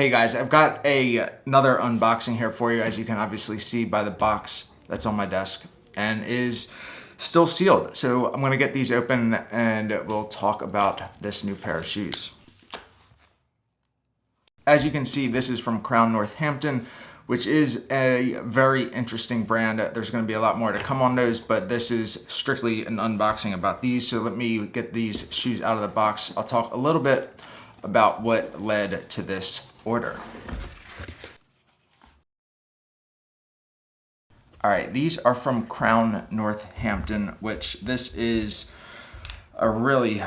Hey guys, I've got another unboxing here for you, as you can obviously see by the box that's on my desk and is still sealed. So I'm going to get these open and we'll talk about this new pair of shoes. As you can see, this is from Crown Northampton, which is a very interesting brand. There's going to be a lot more to come on those, but this is strictly an unboxing about these. So let me get these shoes out of the box. I'll talk a little bit about what led to this order. All right, these are from Crown Northampton, which this is a really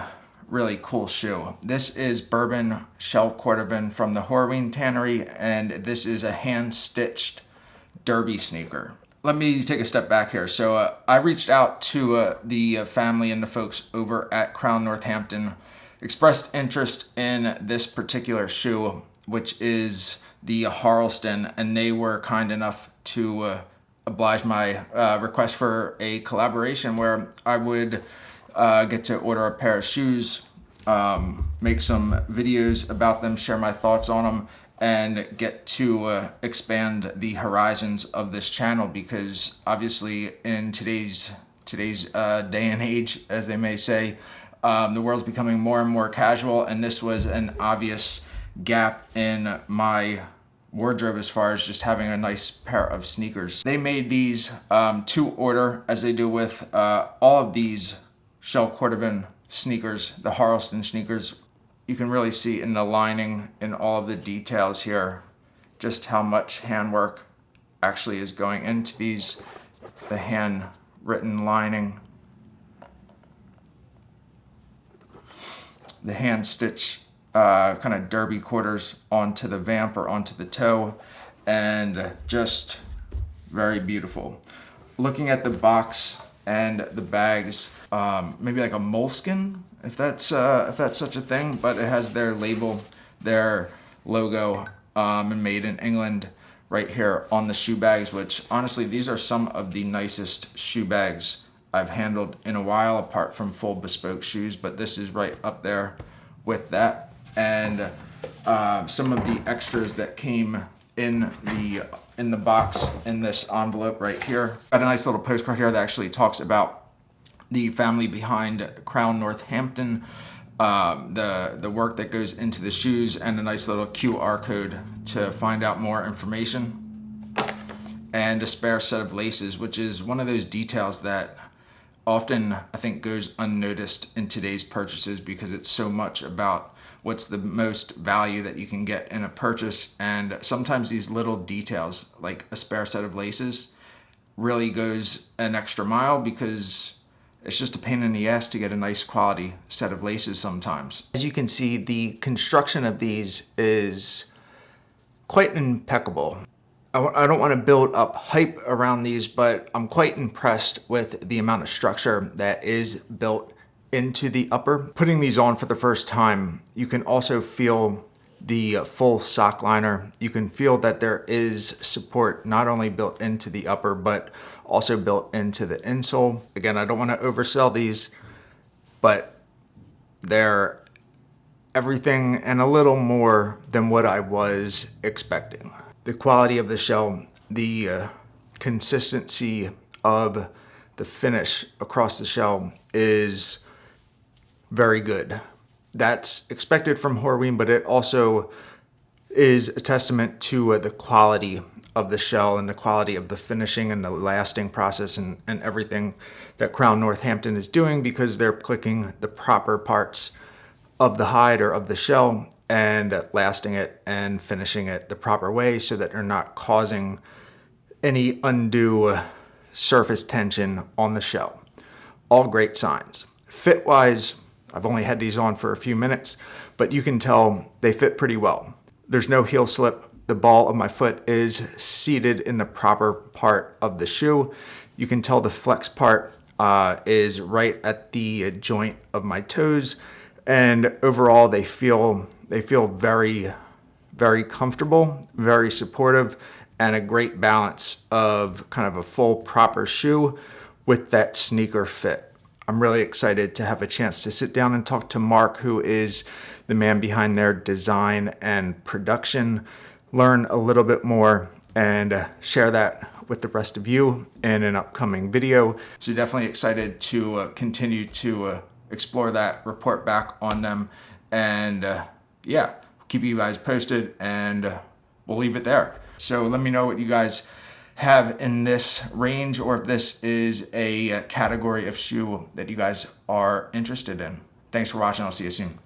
cool shoe. This is bourbon shell cordovan from the Horween tannery, and this is a hand-stitched derby sneaker. Let me take a step back here. So I reached out to the family and the folks over at Crown Northampton, expressed interest in this particular shoe, which is the Harleston, and they were kind enough to oblige my request for a collaboration where I would get to order a pair of shoes, make some videos about them, share my thoughts on them, and get to expand the horizons of this channel, because obviously in today's day and age, as they may say, the world's becoming more and more casual, and this was an obvious gap in my wardrobe as far as just having a nice pair of sneakers. They made these to order, as they do with all of these shell cordovan sneakers, the Harleston sneakers. You can really see in the lining and all of the details here just how much handwork actually is going into these. The handwritten lining, the hand stitch kind of derby quarters onto the vamp or onto the toe, and just very beautiful. Looking at the box and the bags, maybe like a moleskin, if that's such a thing, but it has their label, their logo, and made in England right here on the shoe bags, which honestly, these are some of the nicest shoe bags I've handled in a while, apart from full bespoke shoes, but this is right up there with that. And some of the extras that came in the box in this envelope right here. Got a nice little postcard here that actually talks about the family behind Crown Northampton, the work that goes into the shoes, and a nice little QR code to find out more information, and a spare set of laces, which is one of those details that often I think goes unnoticed in today's purchases, because it's so much about what's the most value that you can get in a purchase. And sometimes these little details, like a spare set of laces, really goes an extra mile, because it's just a pain in the ass to get a nice quality set of laces sometimes. As you can see, the construction of these is quite impeccable. I don't want to build up hype around these, but I'm quite impressed with the amount of structure that is built into the upper. Putting these on for the first time, you can also feel the full sock liner. You can feel that there is support not only built into the upper, but also built into the insole. Again, I don't want to oversell these, but they're everything and a little more than what I was expecting. The quality of the shell, the consistency of the finish across the shell is very good. That's expected from Horween, but it also is a testament to the quality of the shell and the quality of the finishing and the lasting process and everything that Crown Northampton is doing, because they're clicking the proper parts of the hide or of the shell and lasting it and finishing it the proper way, so that they're not causing any undue surface tension on the shell. All great signs. Fit-wise, I've only had these on for a few minutes, but you can tell they fit pretty well. There's no heel slip. The ball of my foot is seated in the proper part of the shoe. You can tell the flex part is right at the joint of my toes, and overall they feel very, very comfortable, very supportive, and a great balance of kind of a full proper shoe with that sneaker fit. I'm really excited to have a chance to sit down and talk to Mark, who is the man behind their design and production, learn a little bit more, and share that with the rest of you in an upcoming video. So definitely excited to continue to explore that, report back on them, and yeah, keep you guys posted, and we'll leave it there. So let me know what you guys have in this range, or if this is a category of shoe that you guys are interested in. Thanks for watching. I'll see you soon.